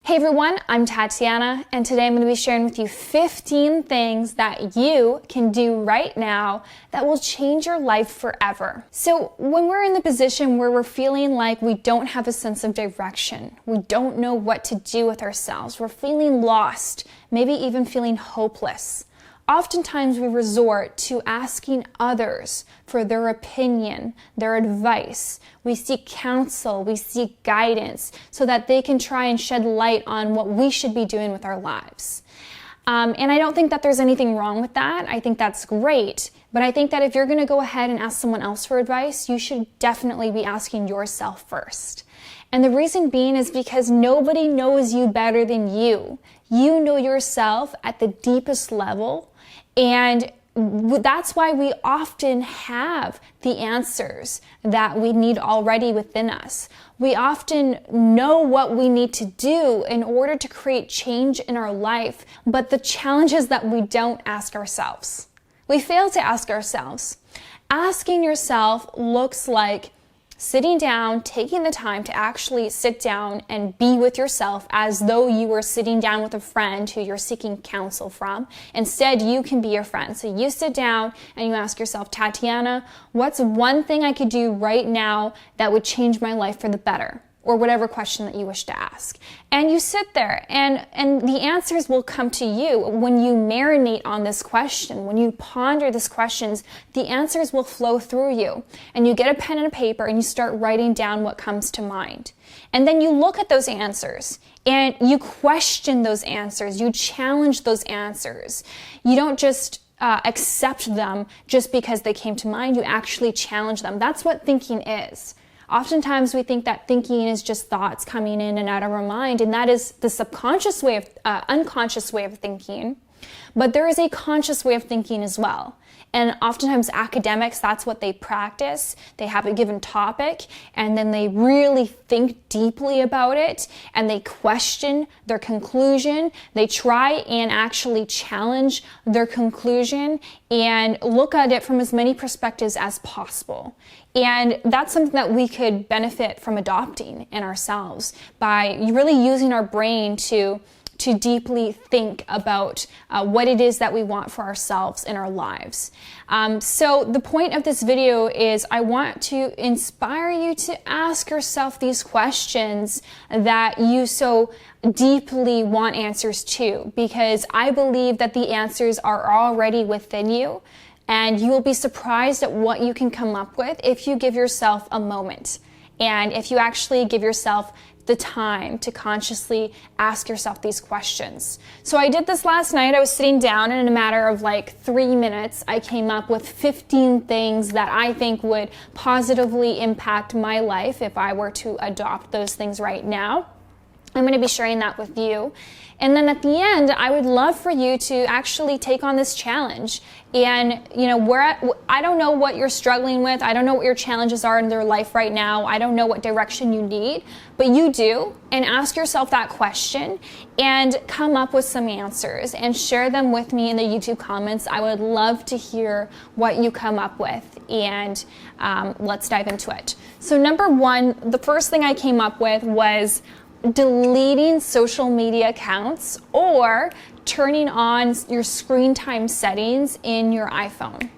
Hey everyone, I'm Tatiana, and today I'm going to be sharing with you 15 things that you can do right now that will change your life forever. So when we're in the position where we're feeling like we don't have a sense of direction, we don't know what to do with ourselves, we're feeling lost, maybe even feeling hopeless, oftentimes we resort to asking others for their opinion, their advice. We seek counsel, we seek guidance so that they can try and shed light on what we should be doing with our lives. And I don't think that there's anything wrong with that. I think that's great. But I think that if you're going to go ahead and ask someone else for advice, you should definitely be asking yourself first. And the reason being is because nobody knows you better than you. You know yourself at the deepest level. And that's why we often have the answers that we need already within us. We often know what we need to do in order to create change in our life, but the challenge is that we don't ask ourselves. We fail to ask ourselves. Asking yourself looks like sitting down, taking the time to actually sit down and be with yourself as though you were sitting down with a friend who you're seeking counsel from. Instead, you can be your friend. So you sit down and you ask yourself, Tatiana, what's one thing I could do right now that would change my life for the better? Or whatever question that you wish to ask. And you sit there and the answers will come to you when you marinate on this question, when you ponder these questions, the answers will flow through you. And you get a pen and a paper and you start writing down what comes to mind. And then you look at those answers and you question those answers, you challenge those answers. You don't just accept them just because they came to mind, you actually challenge them. That's what thinking is. Oftentimes we think that thinking is just thoughts coming in and out of our mind, and that is the subconscious way of, unconscious way of thinking. But there is a conscious way of thinking as well. And oftentimes academics, that's what they practice. They have a given topic and then they really think deeply about it and they question their conclusion. They try and actually challenge their conclusion and look at it from as many perspectives as possible. And that's something that we could benefit from adopting in ourselves by really using our brain to deeply think about what it is that we want for ourselves in our lives. So the point of this video is I want to inspire you to ask yourself these questions that you so deeply want answers to, because I believe that the answers are already within you. And you will be surprised at what you can come up with if you give yourself a moment. And if you actually give yourself the time to consciously ask yourself these questions. So I did this last night. I was sitting down and in a matter of like 3 minutes, I came up with 15 things that I think would positively impact my life if I were to adopt those things right now. I'm going to be sharing that with you. And then at the end, I would love for you to actually take on this challenge. And, you know, I don't know what you're struggling with. I don't know what your challenges are in your life right now. I don't know what direction you need, but you do. And ask yourself that question and come up with some answers and share them with me in the YouTube comments. I would love to hear what you come up with, and let's dive into it. So number one, the first thing I came up with was deleting social media accounts or turning on your screen time settings in your iPhone.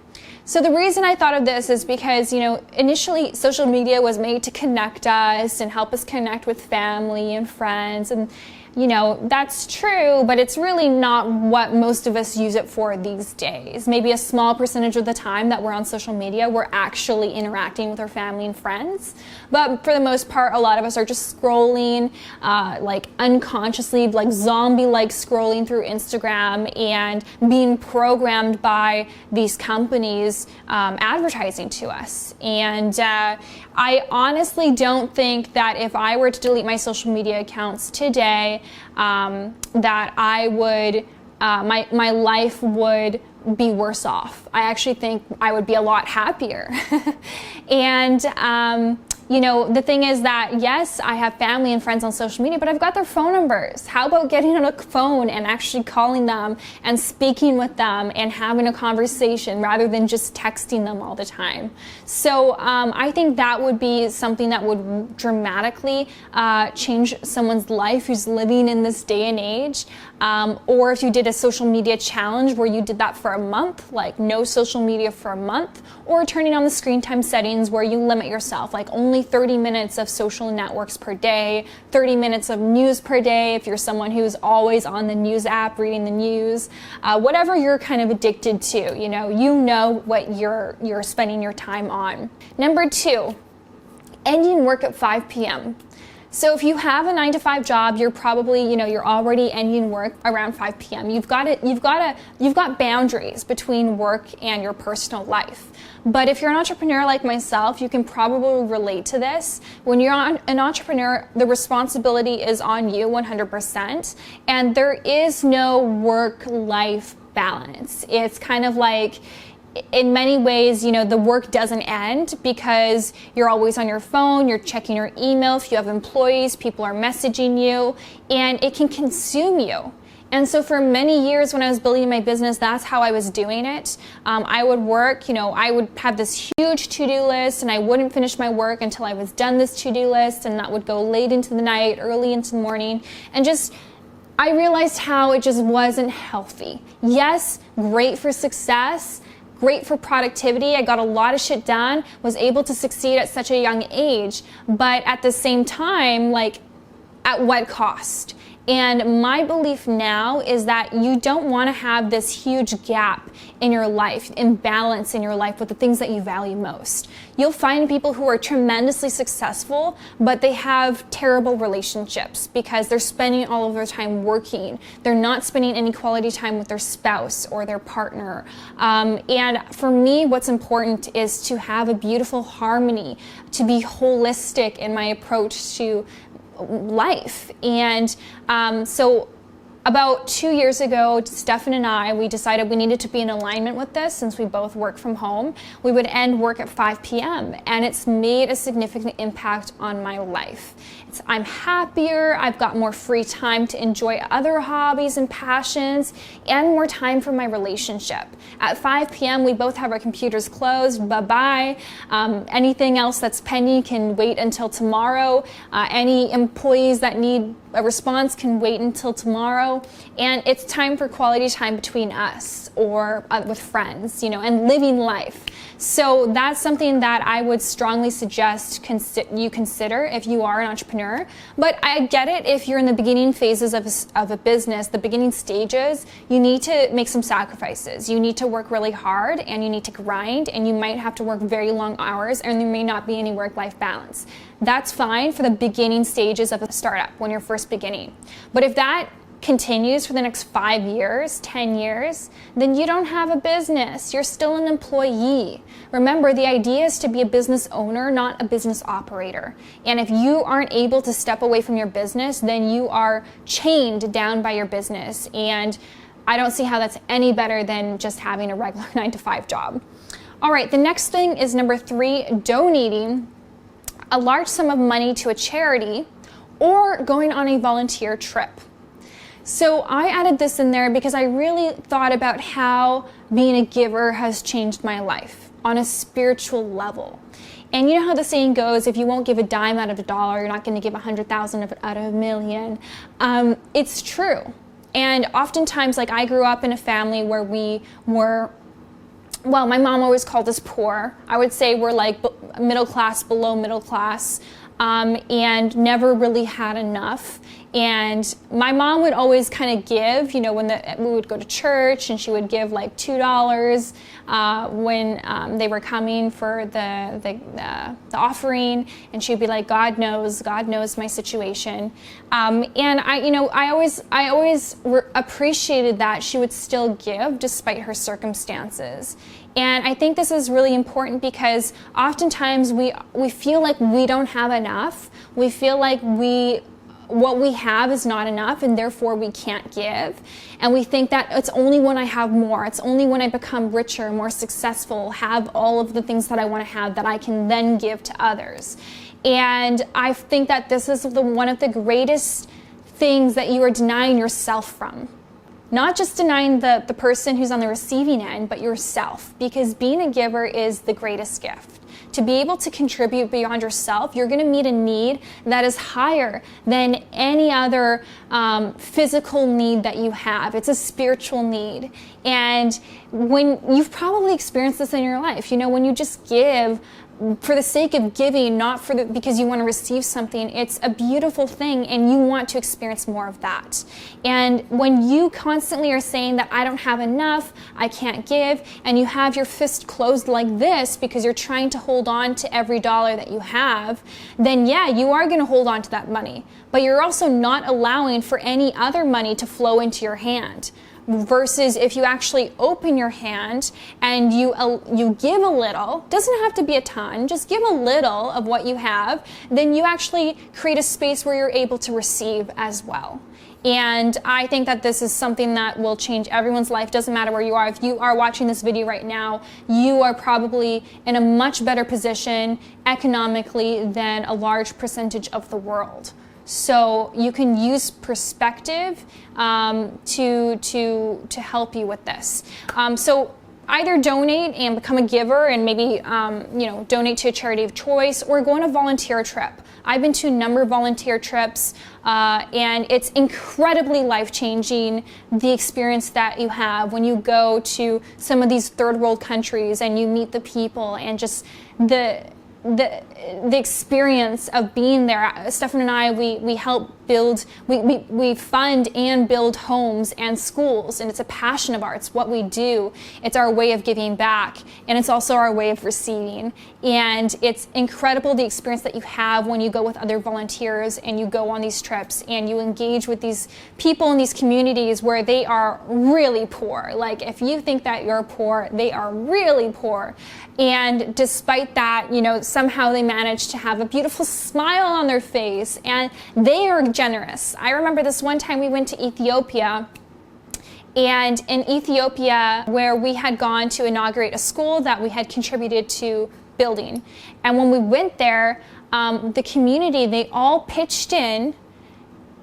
So the reason I thought of this is because, you know, initially social media was made to connect us and help us connect with family and friends, and you know, that's true, but it's really not what most of us use it for these days. Maybe a small percentage of the time that we're on social media, we're actually interacting with our family and friends. But for the most part, a lot of us are just scrolling, like unconsciously, like zombie-like scrolling through Instagram and being programmed by these companies advertising to us. And I honestly don't think that if I were to delete my social media accounts today, that I would, my life would be worse off. I actually think I would be a lot happier. And The thing is that, yes, I have family and friends on social media, but I've got their phone numbers. How about getting on a phone and actually calling them and speaking with them and having a conversation rather than just texting them all the time? So I think that would be something that would dramatically change someone's life who's living in this day and age. Or if you did a social media challenge where you did that for a month, like no social media for a month, or turning on the screen time settings where you limit yourself, like only 30 minutes of social networks per day, 30 minutes of news per day if you're someone who's always on the news app reading the news, whatever you're kind of addicted to, you know what you're spending your time on. Number 2, ending work at 5 p.m. So if you have a 9-to-5 job, you're probably, you're already ending work around 5 p.m. You've got boundaries between work and your personal life. But if you're an entrepreneur like myself, you can probably relate to this. When you're an entrepreneur, the responsibility is on you 100%, and there is no work-life balance. It's kind of like, in many ways, the work doesn't end because you're always on your phone, you're checking your email. If you have employees, people are messaging you, and it can consume you. And so for many years when I was building my business, that's how I was doing it. I would work, I would have this huge to-do list, and I wouldn't finish my work until I was done this to-do list, and that would go late into the night, early into the morning, and I realized how it just wasn't healthy. Yes, great for success, great for productivity. I got a lot of shit done, was able to succeed at such a young age, but at the same time, at what cost? And my belief now is that you don't want to have this huge gap in your life, imbalance in your life with the things that you value most. You'll find people who are tremendously successful, but they have terrible relationships because they're spending all of their time working. They're not spending any quality time with their spouse or their partner. And for me, what's important is to have a beautiful harmony, to be holistic in my approach to life. And so about 2 years ago, Stefan and I, we decided we needed to be in alignment with this since we both work from home. We would end work at 5 p.m. and it's made a significant impact on my life. I'm happier, I've got more free time to enjoy other hobbies and passions, and more time for my relationship. At 5 p.m., we both have our computers closed, bye-bye. Anything else that's pending can wait until tomorrow. Any employees that need a response can wait until tomorrow. And it's time for quality time between us or with friends, and living life. So that's something that I would strongly suggest you consider if you are an entrepreneur. But I get it, if you're in the beginning phases of a business, the beginning stages, you need to make some sacrifices. You need to work really hard and you need to grind, and you might have to work very long hours, and there may not be any work-life balance. That's fine for the beginning stages of a startup when you're first beginning. But if that continues for the next 5 years, 10 years, then you don't have a business. You're still an employee. Remember, the idea is to be a business owner, not a business operator. And if you aren't able to step away from your business, then you are chained down by your business. And I don't see how that's any better than just having a regular 9-to-5 job. All right, the next thing is number 3, donating a large sum of money to a charity or going on a volunteer trip. So I added this in there because I really thought about how being a giver has changed my life on a spiritual level. And you know how the saying goes, if you won't give a dime out of a dollar, you're not going to give 100,000 out of a million. It's true. And oftentimes, I grew up in a family where we were, well, my mom always called us poor. I would say we're middle class, below middle class, and never really had enough. And my mom would always kind of give, when we would go to church, and she would give $2 when they were coming for the offering, and she'd be like, God knows my situation. And I always appreciated that she would still give despite her circumstances. And I think this is really important because oftentimes we feel like we don't have enough. We feel like what we have is not enough, and therefore we can't give. And we think that it's only when I have more, it's only when I become richer, more successful, have all of the things that I want to have, that I can then give to others. And I think that this is one of the greatest things that you are denying yourself from. Not just denying the person who's on the receiving end, but yourself, because being a giver is the greatest gift. To be able to contribute beyond yourself, you're going to meet a need that is higher than any other physical need that you have. It's a spiritual need. And when you've probably experienced this in your life, when you just give for the sake of giving, not because you want to receive something, it's a beautiful thing and you want to experience more of that. And when you constantly are saying that I don't have enough, I can't give, and you have your fist closed like this because you're trying to hold on to every dollar that you have, then yeah, you are going to hold on to that money. But you're also not allowing for any other money to flow into your hand. Versus if you actually open your hand and you give a little, doesn't have to be a ton, just give a little of what you have, then you actually create a space where you're able to receive as well. And I think that this is something that will change everyone's life. Doesn't matter where you are. If you are watching this video right now, you are probably in a much better position economically than a large percentage of the world. So you can use perspective to help you with this. So either donate and become a giver and maybe donate to a charity of choice, or go on a volunteer trip. I've been to a number of volunteer trips and it's incredibly life-changing, the experience that you have when you go to some of these third world countries and you meet the people and just the experience of being there. Stefan and I, we help build, we fund and build homes and schools, and it's a passion of ours. It's what we do. It's our way of giving back, and it's also our way of receiving. And it's incredible the experience that you have when you go with other volunteers and you go on these trips and you engage with these people in these communities where they are really poor. Like, if you think that you're poor, they are really poor. And despite that, somehow they manage to have a beautiful smile on their face, and they are generous. I remember this one time we went to Ethiopia, and in Ethiopia, where we had gone to inaugurate a school that we had contributed to building. And when we went there, the community, they all pitched in.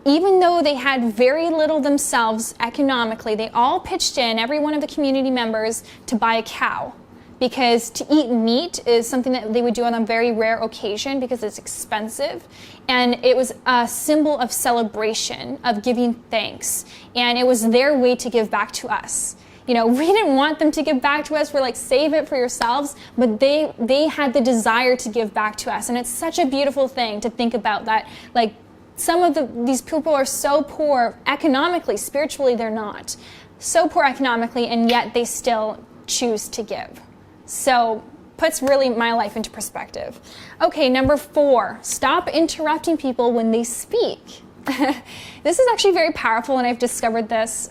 Even though they had very little themselves economically, they all pitched in, every one of the community members, to buy a cow. Because to eat meat is something that they would do on a very rare occasion because it's expensive. And it was a symbol of celebration, of giving thanks. And it was their way to give back to us. We didn't want them to give back to us. We're like, save it for yourselves. But they had the desire to give back to us. And it's such a beautiful thing to think about that. Like, some of these people are so poor economically, spiritually they're not. So poor economically, and yet they still choose to give. So puts really my life into perspective. Okay, number 4, stop interrupting people when they speak. This is actually very powerful, and I've discovered this.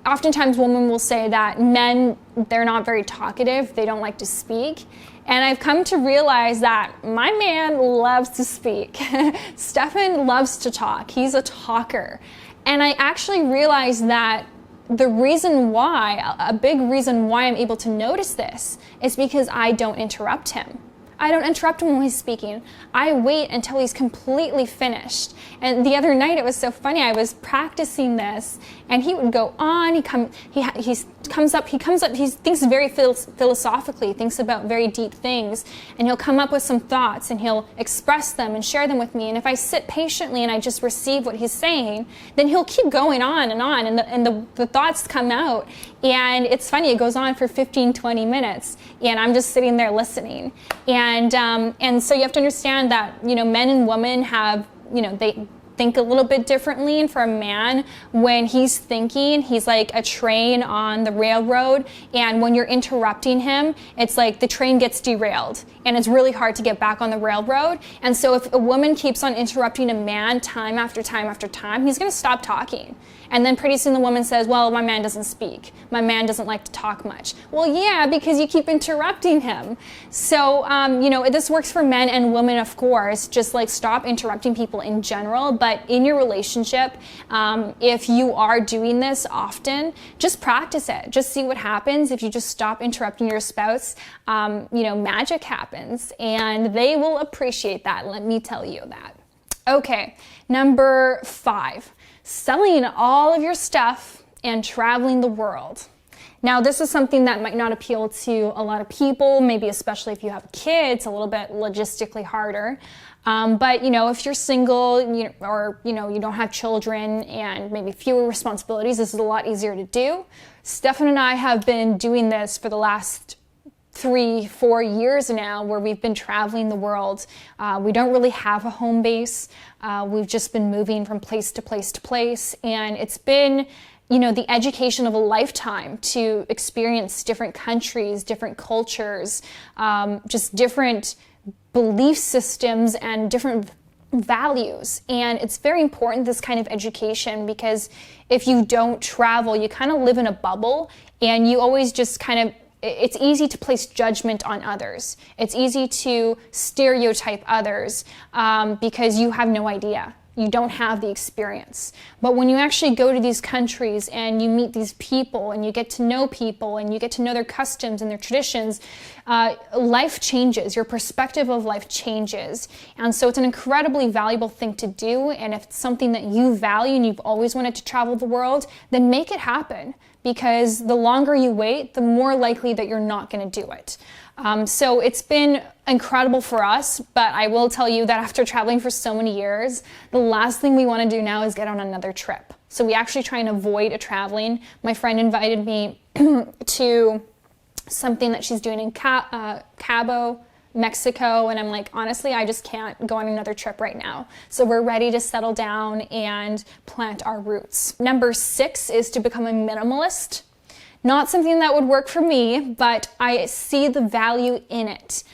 Oftentimes women will say that men, they're not very talkative, they don't like to speak. And I've come to realize that my man loves to speak. Stefan loves to talk. He's a talker. And I actually realized that the reason why, a big reason why I'm able to notice this is because I don't interrupt him. I don't interrupt him when he's speaking. I wait until he's completely finished. And the other night it was so funny. I was practicing this, and he would go on. He comes up. He thinks very philosophically. Thinks about very deep things, and he'll come up with some thoughts, and he'll express them and share them with me. And if I sit patiently and I just receive what he's saying, then he'll keep going on, and the thoughts come out. And it's funny. It goes on for 15, 20 minutes, and I'm just sitting there listening. And so you have to understand that, men and women have, they think a little bit differently. And for a man, when he's thinking, he's like a train on the railroad. And when you're interrupting him, it's like the train gets derailed and it's really hard to get back on the railroad. And so if a woman keeps on interrupting a man time after time after time, he's going to stop talking. And then pretty soon the woman says, well, my man doesn't speak. My man doesn't like to talk much. Well, yeah, because you keep interrupting him. So, this works for men and women, of course. Just like stop interrupting people in general. but in your relationship, if you are doing this often, just practice it. Just see what happens. If you just stop interrupting your spouse, magic happens, and they will appreciate that. Let me tell you that. Okay, number 5, selling all of your stuff and traveling the world. Now, this is something that might not appeal to a lot of people, maybe especially if you have kids, a little bit logistically harder. But if you're single, or you don't have children and maybe fewer responsibilities, this is a lot easier to do. Stefan and I have been doing this for the last 3-4 years now, where we've been traveling the world. We don't really have a home base. We've just been moving from place to place to place, and it's been the education of a lifetime to experience different countries, different cultures, just different belief systems and different values. And it's very important, this kind of education, because if you don't travel, you kind of live in a bubble, and you always just it's easy to place judgment on others. It's easy to stereotype others because you have no idea. You don't have the experience. But when you actually go to these countries and you meet these people and you get to know people and you get to know their customs and their traditions, life changes. Your perspective of life changes. And so it's an incredibly valuable thing to do. And if it's something that you value and you've always wanted to travel the world, then make it happen. Because the longer you wait, the more likely that you're not going to do it. So it's been incredible for us, but I will tell you that after traveling for so many years, the last thing we want to do now is get on another trip. So we actually try and avoid traveling. My friend invited me to something that she's doing in Cabo, Mexico, and I'm like, honestly, I just can't go on another trip right now. So we're ready to settle down and plant our roots. Number 6 is to become a minimalist. Not something that would work for me, but I see the value in it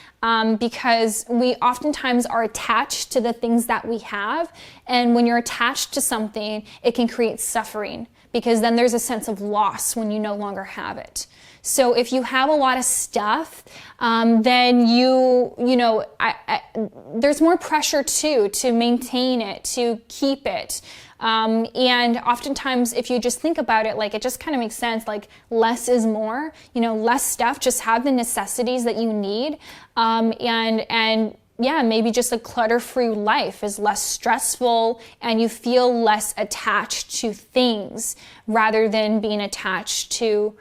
because we oftentimes are attached to the things that we have. And when you're attached to something, it can create suffering, because then there's a sense of loss when you no longer have it. So if you have a lot of stuff, then there's more pressure to maintain it, to keep it. And oftentimes, if you just think about it, it just kind of makes sense, less is more, less stuff, just have the necessities that you need. Maybe just a clutter-free life is less stressful, and you feel less attached to things rather than being attached to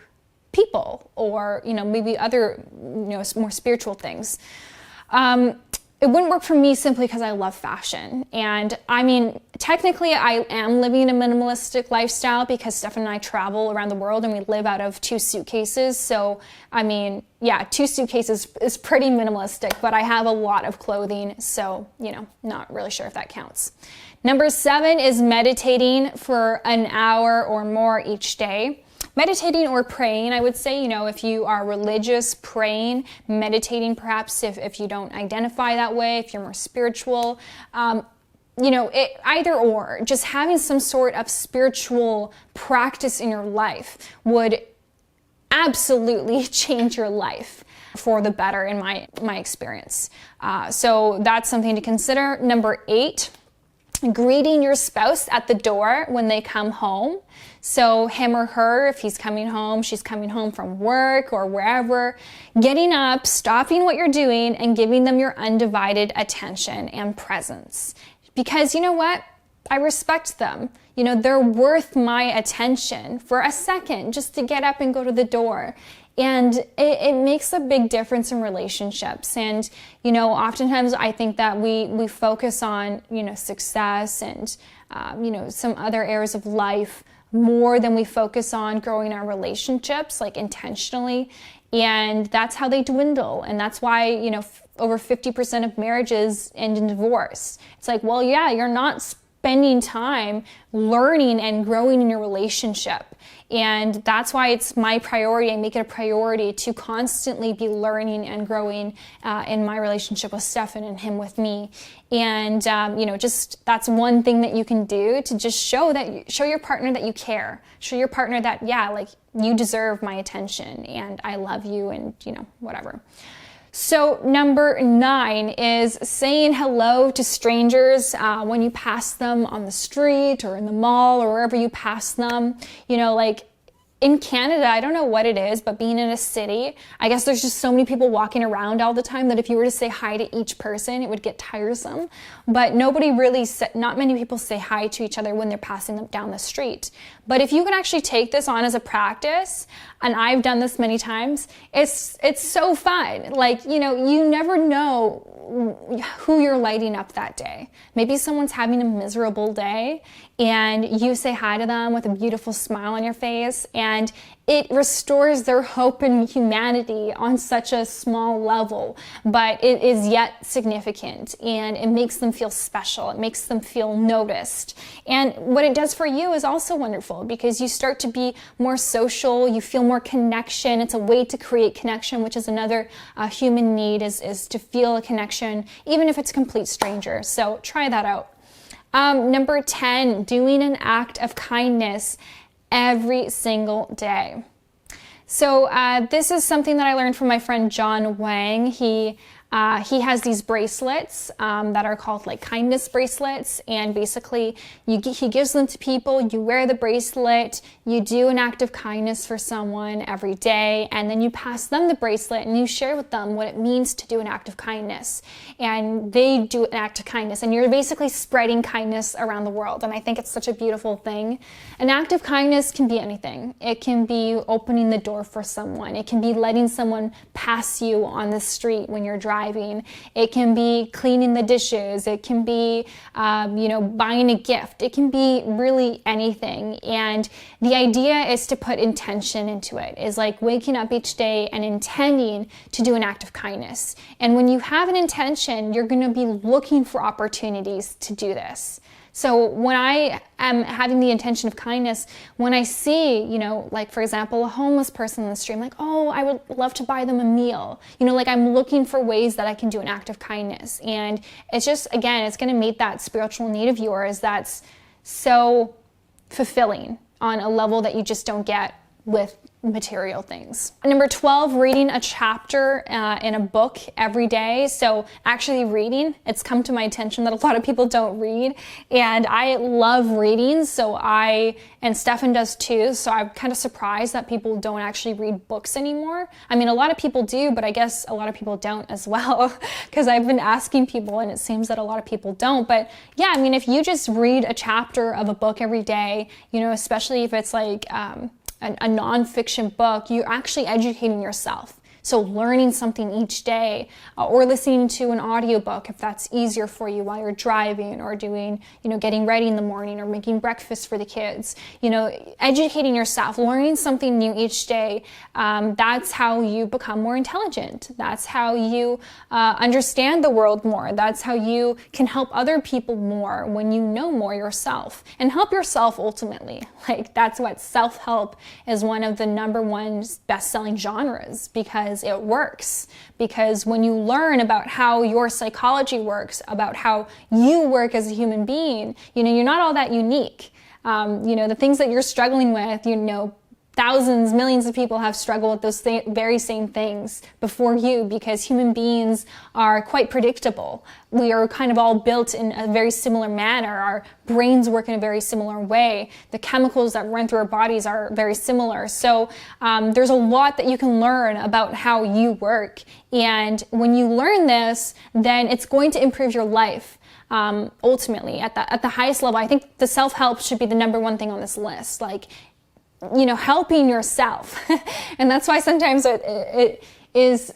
people or, maybe other, more spiritual things. It wouldn't work for me simply because I love fashion. And technically I am living a minimalistic lifestyle because Stefan and I travel around the world and we live out of 2 suitcases. So, 2 suitcases is pretty minimalistic, but I have a lot of clothing. So, not really sure if that counts. Number 7 is meditating for an hour or more each day. Meditating or praying, I would say, if you are religious, praying, meditating perhaps if you don't identify that way, if you're more spiritual, either or, just having some sort of spiritual practice in your life would absolutely change your life for the better in my experience. So that's something to consider. Number 8, greeting your spouse at the door when they come home. So him or her, if he's coming home, she's coming home from work or wherever, getting up, stopping what you're doing, and giving them your undivided attention and presence. Because you know what? I respect them. They're worth my attention for a second just to get up and go to the door. And it makes a big difference in relationships. And, oftentimes I think that we focus on, success and, some other areas of life more than we focus on growing our relationships, intentionally. And that's how they dwindle. And that's why, over 50% of marriages end in divorce. It's you're not spending time learning and growing in your relationship. And that's why it's my priority. I make it a priority to constantly be learning and growing in my relationship with Stefan and him with me. And, just that's one thing that you can do to just show your partner that you care. Show your partner that, you deserve my attention and I love you and, whatever. So number 9 is saying hello to strangers when you pass them on the street or in the mall or wherever you pass them. Like in Canada, I don't know what it is, but being in a city, I guess there's just so many people walking around all the time that if you were to say hi to each person, it would get tiresome. But not many people say hi to each other when they're passing them down the street. But if you can actually take this on as a practice, and I've done this many times, it's so fun. Like, you never know who you're lighting up that day. Maybe someone's having a miserable day and you say hi to them with a beautiful smile on your face, and it restores their hope in humanity on such a small level, but it is yet significant, and it makes them feel special. It makes them feel noticed. And what it does for you is also wonderful, because you start to be more social, you feel more connection. It's a way to create connection, which is another human need, is to feel a connection, even if it's a complete stranger. So try that out. Number 10, doing an act of kindness every single day. So this is something that I learned from my friend John Wang. He has these bracelets that are called like kindness bracelets, and basically he gives them to people. You wear the bracelet, you do an act of kindness for someone every day, and then you pass them the bracelet and you share with them what it means to do an act of kindness. And they do an act of kindness, and you're basically spreading kindness around the world. And I think it's such a beautiful thing. An act of kindness can be anything. It can be opening the door for someone. It can be letting someone pass you on the street when you're driving. It can be cleaning the dishes. It can be, buying a gift. It can be really anything. And the idea is to put intention into it, is like waking up each day and intending to do an act of kindness. And when you have an intention, you're going to be looking for opportunities to do this. So when I am having the intention of kindness, when I see, like for example, a homeless person in the street, I'm like, oh, I would love to buy them a meal. Like I'm looking for ways that I can do an act of kindness. And it's just, again, it's going to meet that spiritual need of yours that's so fulfilling on a level that you just don't get with material things. Number 12, reading a chapter in a book every day. So actually reading, it's come to my attention that a lot of people don't read, and I love reading, and Stefan does too, so I'm kind of surprised that people don't actually read books anymore. I mean, a lot of people do, but I guess a lot of people don't as well, because I've been asking people and it seems that a lot of people don't. But yeah, I mean, if you just read a chapter of a book every day, especially if it's like a nonfiction book, you're actually educating yourself. So learning something each day, or listening to an audiobook if that's easier for you while you're driving, or doing, getting ready in the morning, or making breakfast for the kids, educating yourself, learning something new each day. That's how you become more intelligent. That's how you understand the world more. That's how you can help other people more when you know more yourself, and help yourself ultimately. Like that's what self-help is, one of the #1 best-selling genres, because it works. Because when you learn about how your psychology works, about how you work as a human being, you're not all that unique. The things that you're struggling with, thousands, millions of people have struggled with those very same things before you, because human beings are quite predictable. We are kind of all built in a very similar manner. Our brains work in a very similar way. The chemicals that run through our bodies are very similar. So there's a lot that you can learn about how you work. And when you learn this, then it's going to improve your life. Ultimately, at the highest level, I think the self-help should be the #1 thing on this list. Like, helping yourself. And that's why sometimes it is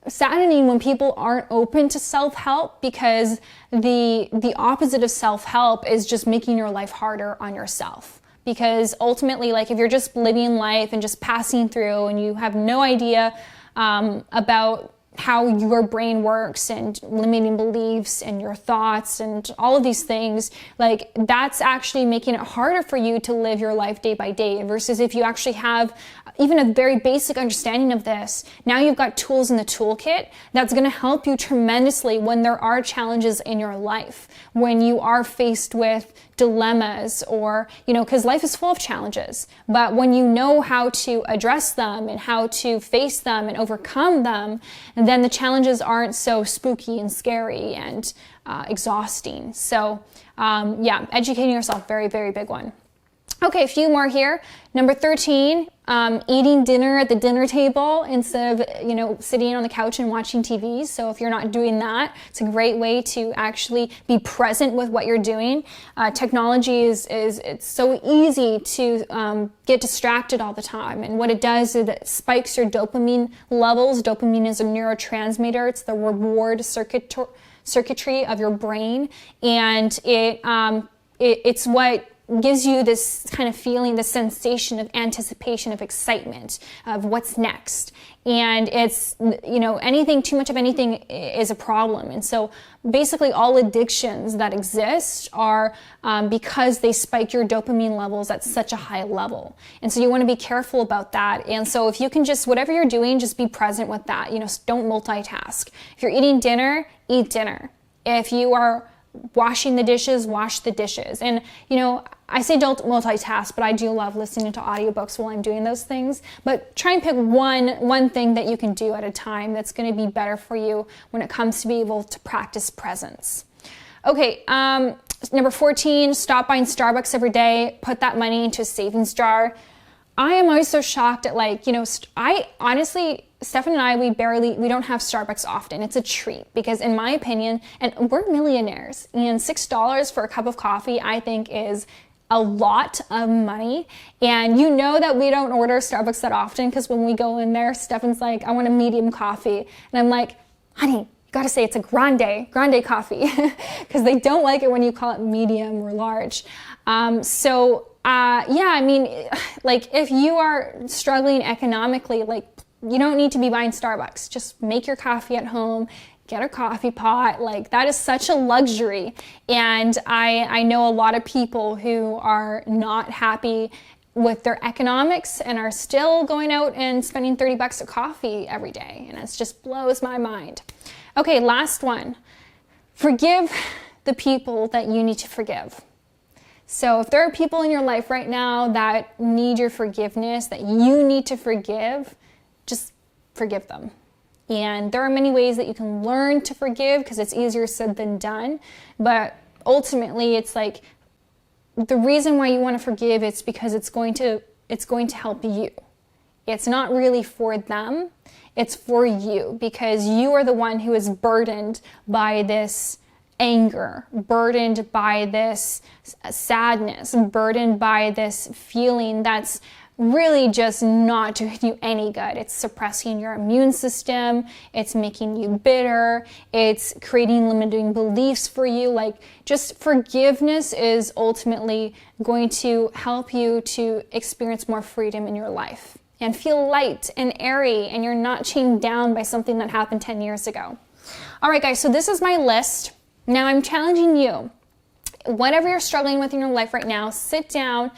saddening when people aren't open to self-help, because the opposite of self-help is just making your life harder on yourself. Because ultimately, like if you're just living life and just passing through and you have no idea about how your brain works and limiting beliefs and your thoughts and all of these things, like that's actually making it harder for you to live your life day by day, versus if you actually have even a very basic understanding of this, now you've got tools in the toolkit that's going to help you tremendously when there are challenges in your life, when you are faced with dilemmas, or, because life is full of challenges. But when you know how to address them and how to face them and overcome them, then the challenges aren't so spooky and scary and exhausting. So yeah, educating yourself, very, very big one. Okay, a few more here. Number 13, eating dinner at the dinner table instead of, sitting on the couch and watching TV. So if you're not doing that, it's a great way to actually be present with what you're doing. Technology it's so easy to get distracted all the time. And what it does is it spikes your dopamine levels. Dopamine is a neurotransmitter. It's the reward circuitry of your brain. And it's what gives you this kind of feeling, this sensation of anticipation, of excitement, of what's next. And it's, anything, too much of anything is a problem. And so basically all addictions that exist are because they spike your dopamine levels at such a high level. And so you want to be careful about that. And so if you can just, whatever you're doing, just be present with that. Don't multitask. If you're eating dinner, eat dinner. If you are washing the dishes, wash the dishes. And, I say don't multitask, but I do love listening to audiobooks while I'm doing those things. But try and pick one thing that you can do at a time that's going to be better for you when it comes to be able to practice presence. Okay, number 14, stop buying Starbucks every day. Put that money into a savings jar. I am always so shocked at I honestly, Stefan and I, we don't have Starbucks often. It's a treat because in my opinion, and we're millionaires, and $6 for a cup of coffee, I think is a lot of money. And that we don't order Starbucks that often because when we go in there, Stefan's like, I want a medium coffee. And I'm like, honey, you gotta say it's a grande coffee because they don't like it when you call it medium or large. If you are struggling economically, you don't need to be buying Starbucks. Just make your coffee at home, get a coffee pot. That is such a luxury. And I know a lot of people who are not happy with their economics and are still going out and spending $30 a coffee every day. And it just blows my mind. Okay, last one. Forgive the people that you need to forgive. So if there are people in your life right now that need your forgiveness, that you need to forgive, just forgive them. And there are many ways that you can learn to forgive because it's easier said than done. But ultimately, it's the reason why you want to forgive is because it's going to help you. It's not really for them. It's for you because you are the one who is burdened by this anger, burdened by this sadness, burdened by this feeling that's really just not doing you any good. It's suppressing your immune system. It's making you bitter. It's creating limiting beliefs for you. Just forgiveness is ultimately going to help you to experience more freedom in your life and feel light and airy, and you're not chained down by something that happened 10 years ago. All right, guys, so this is my list. Now I'm challenging you. Whatever you're struggling with in your life right now, sit down,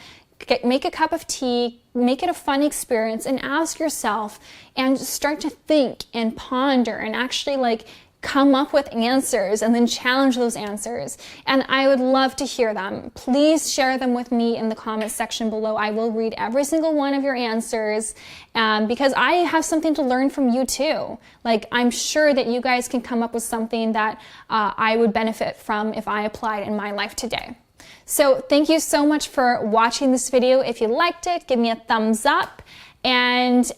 make a cup of tea, make it a fun experience, and ask yourself and start to think and ponder and actually come up with answers and then challenge those answers. And I would love to hear them. Please share them with me in the comments section below. I will read every single one of your answers because I have something to learn from you too. I'm sure that you guys can come up with something that I would benefit from if I applied in my life today. So thank you so much for watching this video. If you liked it, give me a thumbs up. And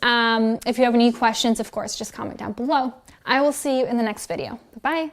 if you have any questions, of course, just comment down below. I will see you in the next video. Bye-bye.